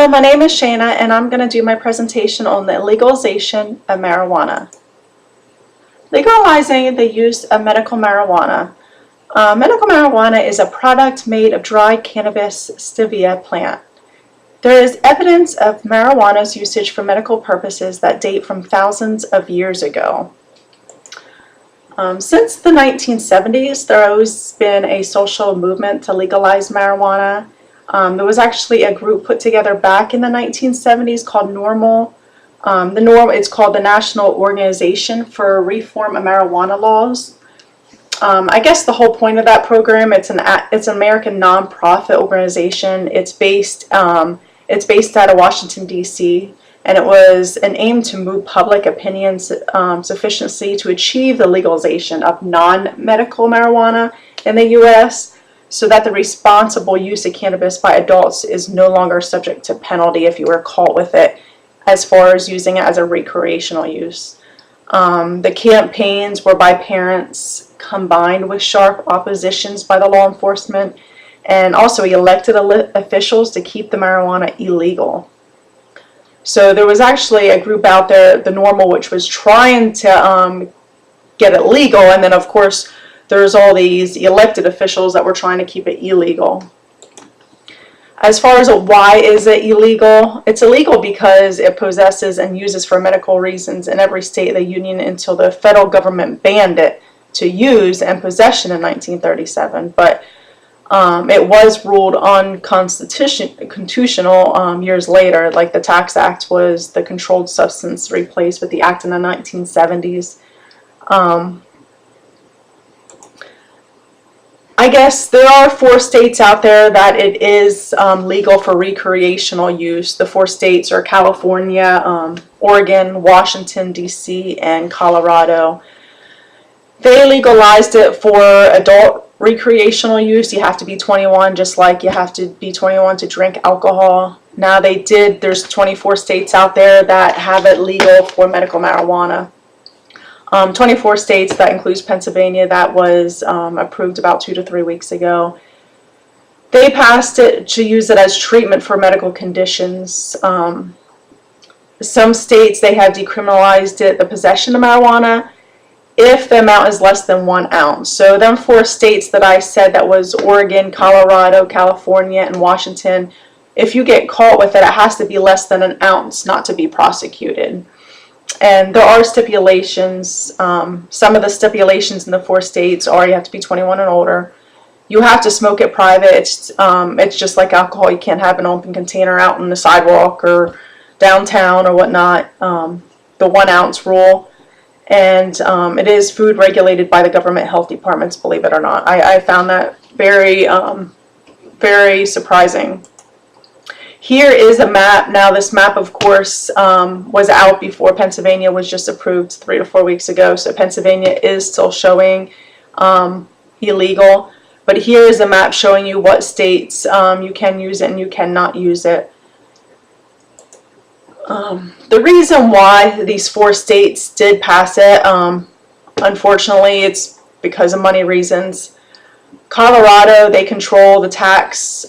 Hello, my name is Shayna, and I'm going to do my presentation on the legalization of marijuana. Legalizing the use of medical marijuana. Medical marijuana is a product made of dried cannabis sativa plant. There is evidence of marijuana's usage for medical purposes that date from thousands of years ago. Since the 1970s, there has always been a social movement to legalize marijuana. There was actually a group put together back in the 1970s called it's called the National Organization for Reform of Marijuana Laws. I guess the whole point of that program, it's an American nonprofit organization. It's based out of Washington, D.C., and it was an aim to move public opinion sufficiently to achieve the legalization of non-medical marijuana in the U.S. so that the responsible use of cannabis by adults is no longer subject to penalty if you were caught with it, as far as using it as a recreational use. The campaigns were by parents combined with sharp oppositions by the law enforcement and also elected officials to keep the marijuana illegal. So there was actually a group out there, the NORML, which was trying to get it legal, and then of course there's all these elected officials that were trying to keep it illegal. As far as why is it illegal, it's illegal because it possesses and uses for medical reasons in every state of the union until the federal government banned it to use and possession in 1937. But it was ruled unconstitutional years later, like the Tax Act was the controlled substance replaced with the act in the 1970s. I guess there are 4 states out there that it is legal for recreational use. The 4 states are California, Oregon, Washington, D.C., and Colorado. They legalized it for adult recreational use. You have to be 21, just like you have to be 21 to drink alcohol. Now there's 24 states out there that have it legal for medical marijuana. 24 states, that includes Pennsylvania, that was approved about 2 to 3 weeks ago. They passed it to use it as treatment for medical conditions. Some states, they have decriminalized it, the possession of marijuana, if the amount is less than 1 ounce. So them 4 states that I said, that was Oregon, Colorado, California, and Washington, if you get caught with it, it has to be less than 1 ounce not to be prosecuted. And there are stipulations. Some of the stipulations in the 4 states are you have to be 21 and older. You have to smoke it private. It's just like alcohol. You can't have an open container out on the sidewalk or downtown or whatnot. The 1 ounce rule. And it is food regulated by the government health departments, believe it or not. I found that very, very surprising. Here is a map. Now this map, of course, was out before Pennsylvania was just approved 3 to 4 weeks ago. So Pennsylvania is still showing illegal. But here is a map showing you what states you can use it and you cannot use it. The reason why these 4 states did pass it, unfortunately, it's because of money reasons. Colorado, they control the tax.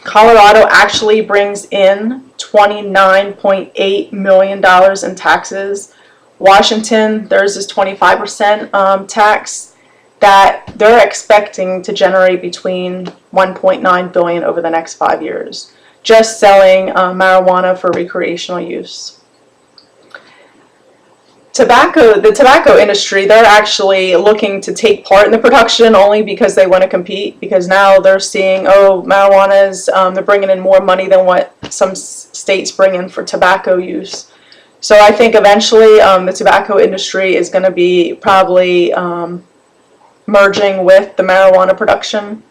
Colorado actually brings in $29.8 million in taxes. Washington, theirs is 25% tax that they're expecting to generate between $1.9 billion over the next 5 years, just selling marijuana for recreational use. The tobacco industry, they're actually looking to take part in the production only because they want to compete, because now they're seeing, oh, marijuana is, they're bringing in more money than what some states bring in for tobacco use. So I think eventually the tobacco industry is going to be probably merging with the marijuana production.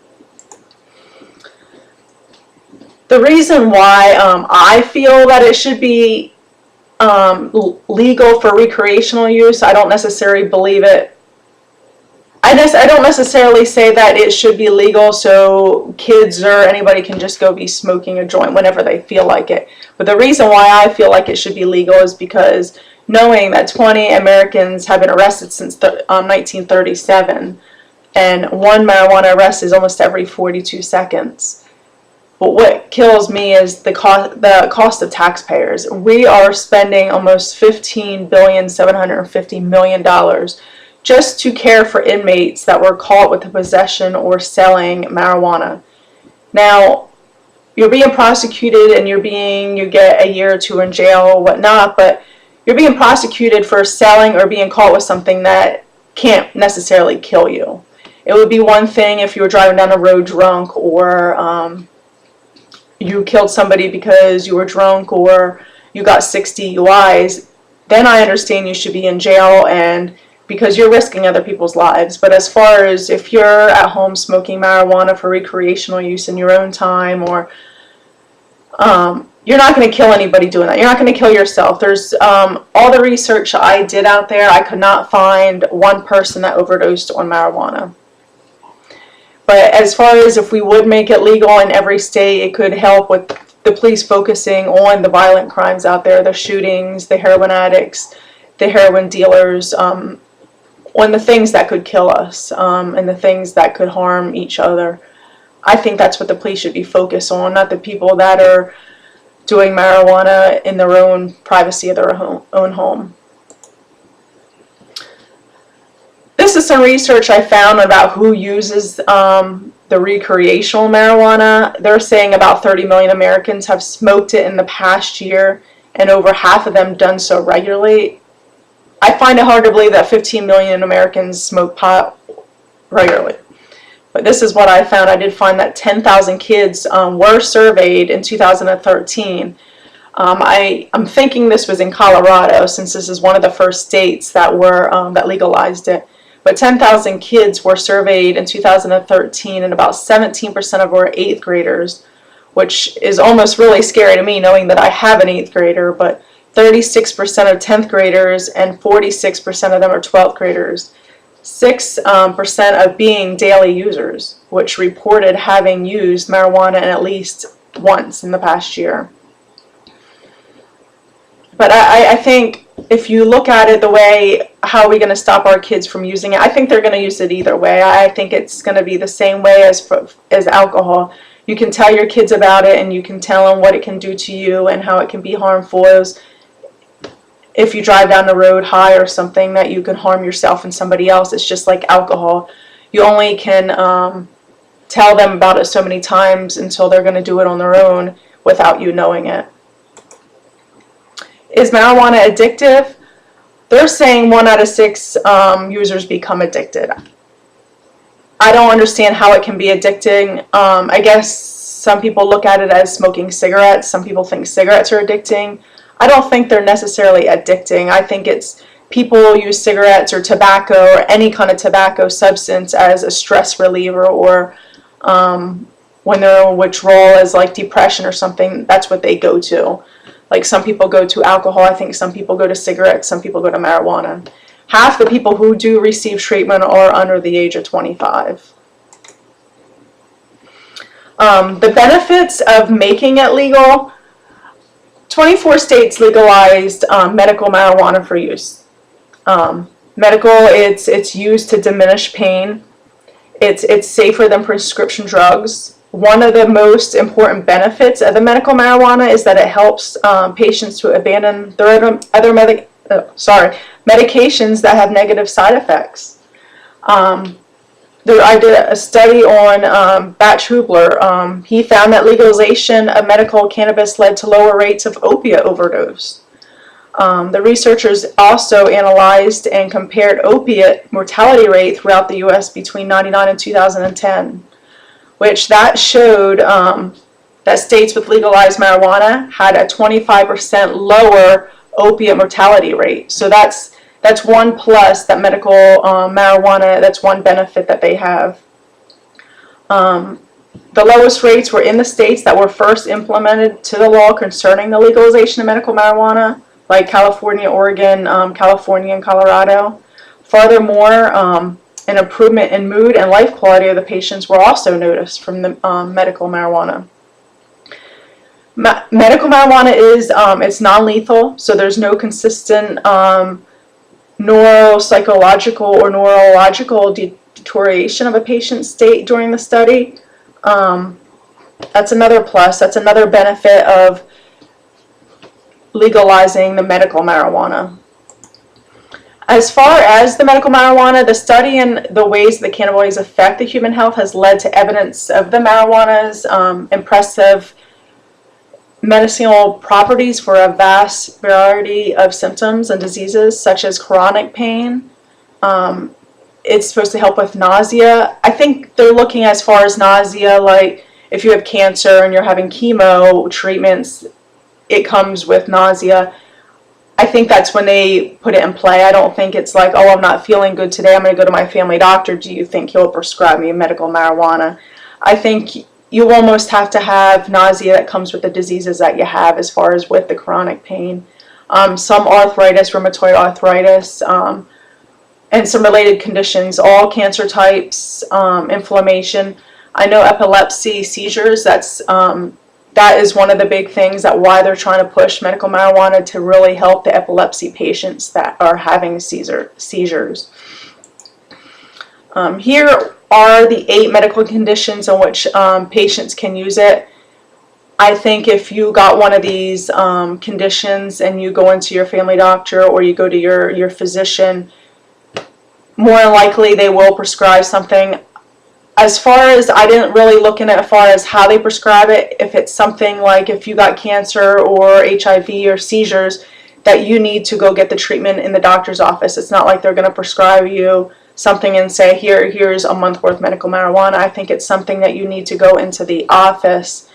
The reason why I feel that it should be legal for recreational use, I don't necessarily believe it. I don't necessarily say that it should be legal so kids or anybody can just go be smoking a joint whenever they feel like it. But the reason why I feel like it should be legal is because knowing that 20 Americans have been arrested since 1937, and 1 marijuana arrest is almost every 42 seconds. But what kills me is the cost of taxpayers. We are spending almost $15,750,000,000 just to care for inmates that were caught with the possession or selling marijuana. Now, you're being prosecuted and you get a year or two in jail or whatnot, but you're being prosecuted for selling or being caught with something that can't necessarily kill you. It would be one thing if you were driving down the road drunk, or you killed somebody because you were drunk, or you got 6 DUIs. Then I understand you should be in jail, and because you're risking other people's lives. But as far as if you're at home smoking marijuana for recreational use in your own time, or you're not going to kill anybody doing that. You're not going to kill yourself. There's all the research I did out there, I could not find one person that overdosed on marijuana. But as far as if we would make it legal in every state, it could help with the police focusing on the violent crimes out there, the shootings, the heroin addicts, the heroin dealers, on the things that could kill us, and the things that could harm each other. I think that's what the police should be focused on, not the people that are doing marijuana in their own privacy of their own home. This is some research I found about who uses the recreational marijuana. They're saying about 30 million Americans have smoked it in the past year, and over half of them done so regularly. I find it hard to believe that 15 million Americans smoke pot regularly. But this is what I found. I did find that 10,000 kids were surveyed in 2013. I'm thinking this was in Colorado, since this is one of the first states that legalized it. But 10,000 kids were surveyed in 2013, and about 17% of were 8th graders, which is almost really scary to me, knowing that I have an 8th grader. But 36% of 10th graders and 46% of them are 12th graders. 6% of being daily users, which reported having used marijuana at least once in the past year. But I think if you look at it the way, how are we going to stop our kids from using it? I think they're going to use it either way. I think it's going to be the same way as alcohol. You can tell your kids about it, and you can tell them what it can do to you and how it can be harmful. If you drive down the road high or something, that you can harm yourself and somebody else. It's just like alcohol. You only can tell them about it so many times until they're going to do it on their own without you knowing it. Is marijuana addictive? They're saying 1 out of 6 users become addicted. I don't understand how it can be addicting. I guess some people look at it as smoking cigarettes. Some people think cigarettes are addicting. I don't think they're necessarily addicting. I think it's people use cigarettes or tobacco or any kind of tobacco substance as a stress reliever, or when they're in withdrawal as like depression or something, that's what they go to. Like some people go to alcohol, I think some people go to cigarettes, some people go to marijuana. Half the people who do receive treatment are under the age of 25. The benefits of making it legal: 24 states legalized medical marijuana for use. Medical, it's used to diminish pain. It's safer than prescription drugs. One of the most important benefits of the medical marijuana is that it helps patients to abandon their other medications that have negative side effects. I did a study on Batch Hubler. He found that legalization of medical cannabis led to lower rates of opiate overdose. The researchers also analyzed and compared opiate mortality rate throughout the U.S. between 1999 and 2010, which that showed that states with legalized marijuana had a 25% lower opiate mortality rate. So that's one plus that medical marijuana, that's one benefit that they have. The lowest rates were in the states that were first implemented to the law concerning the legalization of medical marijuana, like California, Oregon, California, and Colorado. Furthermore, an improvement in mood and life quality of the patients were also noticed from the medical marijuana. Medical marijuana is it's non-lethal, so there's no consistent neuropsychological or neurological deterioration of a patient's state during the study. That's another plus. That's another benefit of legalizing the medical marijuana. As far as the medical marijuana, the study in the ways the cannabinoids affect the human health has led to evidence of the marijuana's impressive medicinal properties for a vast variety of symptoms and diseases, such as chronic pain. It's supposed to help with nausea. I think they're looking as far as nausea, like if you have cancer and you're having chemo treatments, it comes with nausea. I think that's when they put it in play. I don't think it's like, oh, I'm not feeling good today, I'm going to go to my family doctor. Do you think he'll prescribe me medical marijuana? I think you almost have to have nausea that comes with the diseases that you have, as far as with the chronic pain. Some arthritis, rheumatoid arthritis, and some related conditions, all cancer types, inflammation. I know epilepsy, seizures, that is one of the big things that why they're trying to push medical marijuana, to really help the epilepsy patients that are having seizures. Here are the 8 medical conditions in which patients can use it. I think if you got one of these conditions and you go into your family doctor or you go to your physician, more likely they will prescribe something. As far as, I didn't really look in it as far as how they prescribe it. If it's something like if you got cancer or HIV or seizures, that you need to go get the treatment in the doctor's office. It's not like they're going to prescribe you something and say, here's a month worth of medical marijuana. I think it's something that you need to go into the office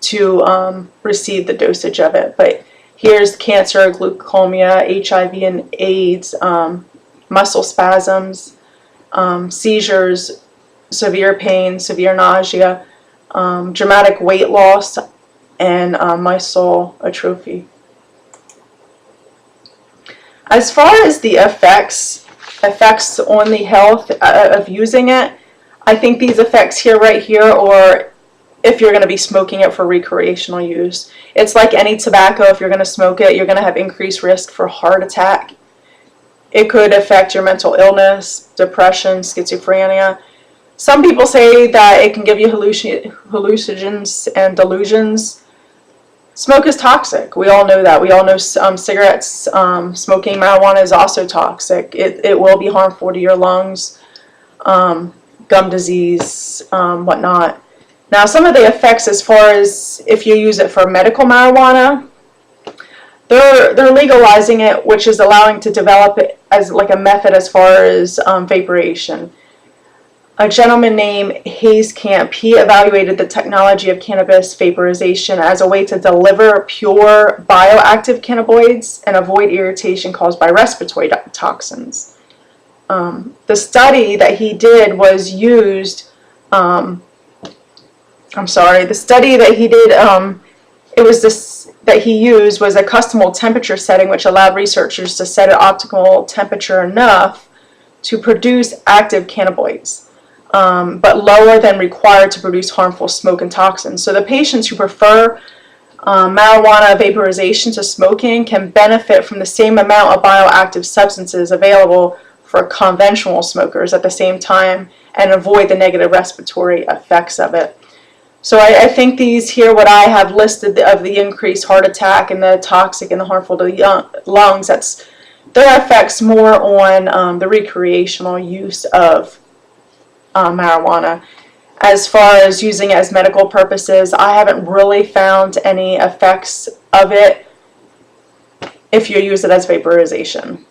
to receive the dosage of it. But here's cancer, glaucoma, HIV and AIDS, muscle spasms, seizures, severe pain, severe nausea, dramatic weight loss, and muscle atrophy. As far as the effects on the health of using it, I think these effects here, right here, or if you're going to be smoking it for recreational use, it's like any tobacco. If you're going to smoke it, you're going to have increased risk for heart attack. It could affect your mental illness, depression, schizophrenia. Some people say that it can give you hallucinations and delusions. Smoke is toxic. We all know that. We all know cigarettes, smoking marijuana is also toxic. It will be harmful to your lungs, gum disease, whatnot. Now, some of the effects, as far as if you use it for medical marijuana, they're legalizing it, which is allowing to develop it as like a method as far as vaporization. A gentleman named Hayes Camp, he evaluated the technology of cannabis vaporization as a way to deliver pure bioactive cannabinoids and avoid irritation caused by respiratory toxins. The study that he did was used, the study that he did, that he used was a custom temperature setting, which allowed researchers to set an optimal temperature enough to produce active cannabinoids, but lower than required to produce harmful smoke and toxins. So the patients who prefer marijuana vaporization to smoking can benefit from the same amount of bioactive substances available for conventional smokers at the same time and avoid the negative respiratory effects of it. So I think these here, what I have listed of the increased heart attack and the toxic and the harmful to the lungs, that's their effects more on the recreational use of marijuana. As far as using it as medical purposes, I haven't really found any effects of it if you use it as vaporization.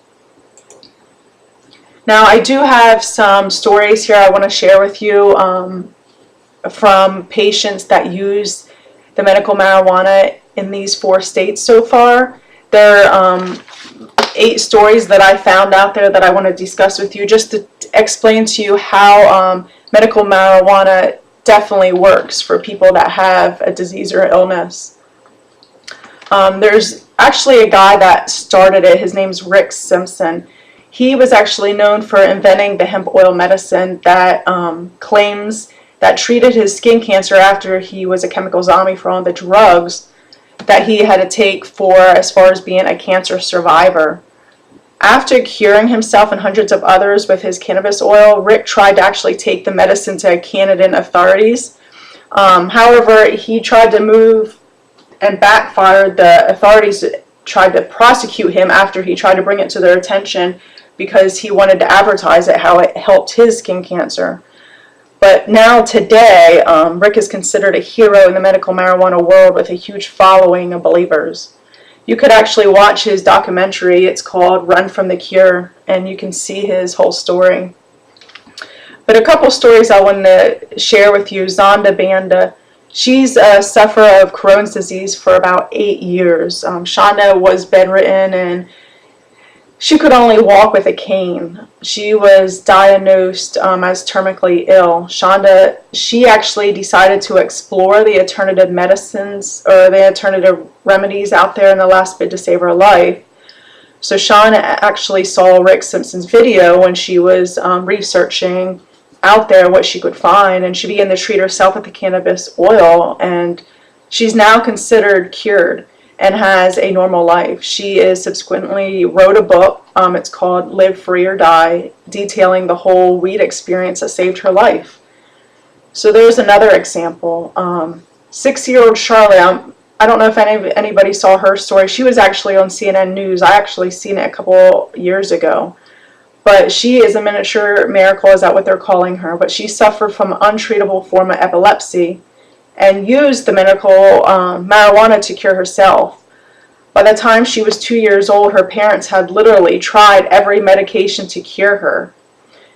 Now, I do have some stories here I want to share with you from patients that use the medical marijuana in these 4 states so far. There are 8 stories that I found out there that I want to discuss with you, just to explain to you how medical marijuana definitely works for people that have a disease or illness. There's actually a guy that started it. His name's Rick Simpson. He was actually known for inventing the hemp oil medicine that claims that treated his skin cancer after he was a chemical zombie for all the drugs that he had to take for as far as being a cancer survivor. After curing himself and hundreds of others with his cannabis oil, Rick tried to actually take the medicine to Canadian authorities, However, he tried to move and backfired. The authorities tried to prosecute him after he tried to bring it to their attention because he wanted to advertise it, how it helped his skin cancer. But now today, Rick is considered a hero in the medical marijuana world with a huge following of believers. You could actually watch his documentary. It's called Run from the Cure, and you can see his whole story. But a couple stories I wanted to share with you. Zonda Banda, she's a sufferer of Crohn's disease for about 8 years. Shonda was bedridden and she could only walk with a cane. She was diagnosed as terminally ill. Shonda, she actually decided to explore the alternative medicines or the alternative remedies out there in the last bit to save her life. So Shonda actually saw Rick Simpson's video when she was researching out there what she could find, and she began to treat herself with the cannabis oil, and she's now considered cured and has a normal life. She is subsequently wrote a book. It's called Live Free or Die, detailing the whole weed experience that saved her life. So there's another example. 6-year-old Charlotte, I don't know if anybody saw her story. She was actually on CNN News. I actually seen it a couple years ago. But she is a miniature miracle, is that what they're calling her? But she suffered from an untreatable form of epilepsy and used the medical marijuana to cure herself. By the time she was 2 years old, her parents had literally tried every medication to cure her,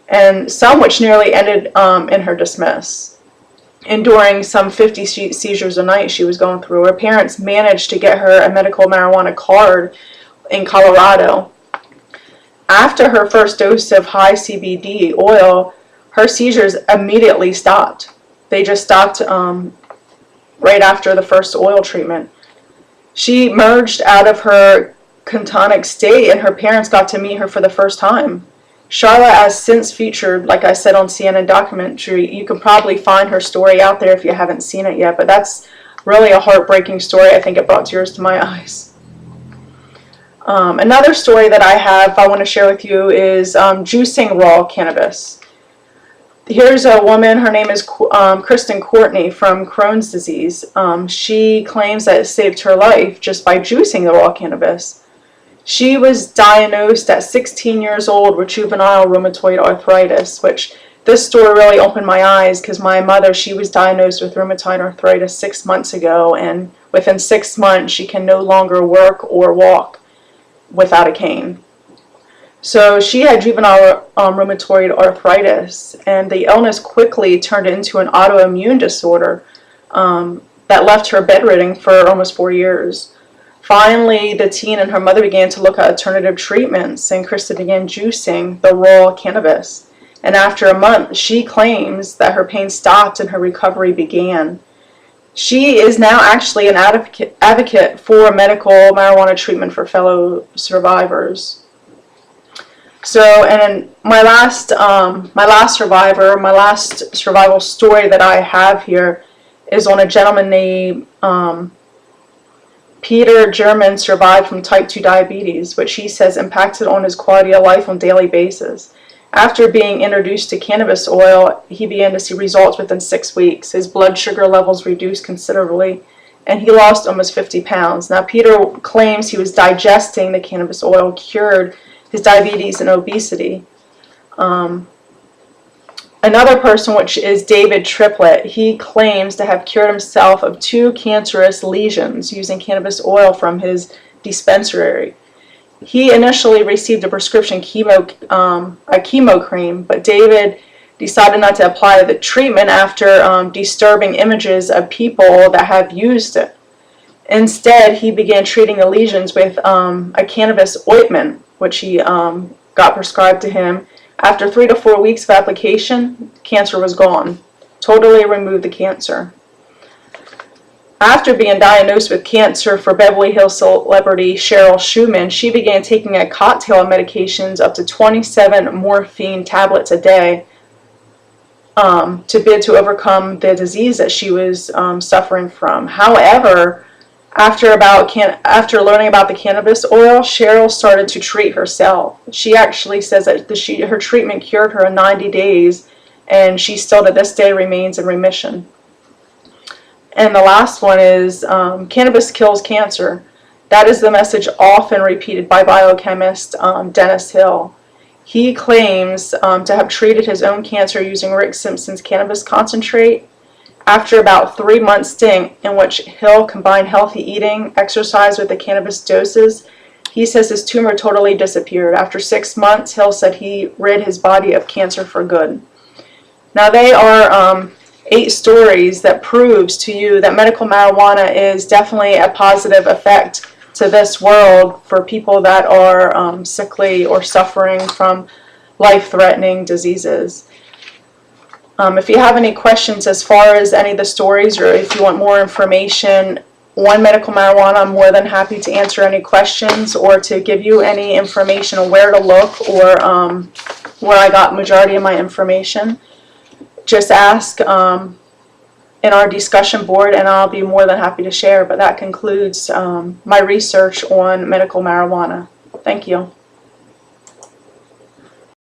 and some which nearly ended in her dismiss. Enduring some 50 seizures a night she was going through, her parents managed to get her a medical marijuana card in Colorado. After her first dose of high CBD oil, her seizures immediately stopped. They just stopped right after the first oil treatment. She emerged out of her catatonic state, and her parents got to meet her for the first time. Charlotte has since featured, like I said, on CNN documentary. You can probably find her story out there if you haven't seen it yet, but that's really a heartbreaking story. I think it brought tears to my eyes. Another story that I want to share with you is juicing raw cannabis. Here's a woman, her name is Kristen Courtney from Crohn's disease. She claims that it saved her life just by juicing the raw cannabis. She was diagnosed at 16 years old with juvenile rheumatoid arthritis, which this story really opened my eyes because my mother, she was diagnosed with rheumatoid arthritis 6 months ago, and within 6 months she can no longer work or walk without a cane. So she had juvenile rheumatoid arthritis, and the illness quickly turned into an autoimmune disorder that left her bedridden for almost 4 years. Finally, the teen and her mother began to look at alternative treatments, and Krista began juicing the raw cannabis. And after a month, she claims that her pain stopped and her recovery began. She is now actually an advocate for medical marijuana treatment for fellow survivors. So, and my last survival story that I have here is on a gentleman named Peter German. Survived from type 2 diabetes, which he says impacted on his quality of life on a daily basis. After being introduced to cannabis oil, he began to see results within 6 weeks. His blood sugar levels reduced considerably, and he lost almost 50 pounds. Now, Peter claims he was digesting the cannabis oil cured his diabetes and obesity. Another person, which is David Triplett, he claims to have cured himself of 2 cancerous lesions using cannabis oil from his dispensary. He initially received a prescription chemo cream, but David decided not to apply the treatment after disturbing images of people that have used it. Instead, he began treating the lesions with a cannabis ointment, which he got prescribed to him. After 3 to 4 weeks of application, cancer was gone. Totally removed the cancer. After being diagnosed with cancer for Beverly Hills celebrity Cheryl Schumann, she began taking a cocktail of medications, up to 27 morphine tablets a day, to overcome the disease that she was suffering from. However, after learning about the cannabis oil, Cheryl started to treat herself. She actually says that her treatment cured her in 90 days, and she still to this day remains in remission. And the last one is cannabis kills cancer. That is the message often repeated by biochemist Dennis Hill. He claims to have treated his own cancer using Rick Simpson's cannabis concentrate. After about 3 months stint in which Hill combined healthy eating, exercise with the cannabis doses, he says his tumor totally disappeared. After 6 months, Hill said he rid his body of cancer for good. Now they are 8 stories that proves to you that medical marijuana is definitely a positive effect to this world for people that are sickly or suffering from life-threatening diseases. If you have any questions as far as any of the stories, or if you want more information on medical marijuana, I'm more than happy to answer any questions or to give you any information on where to look or where I got majority of my information. Just ask in our discussion board and I'll be more than happy to share. But that concludes my research on medical marijuana. Thank you.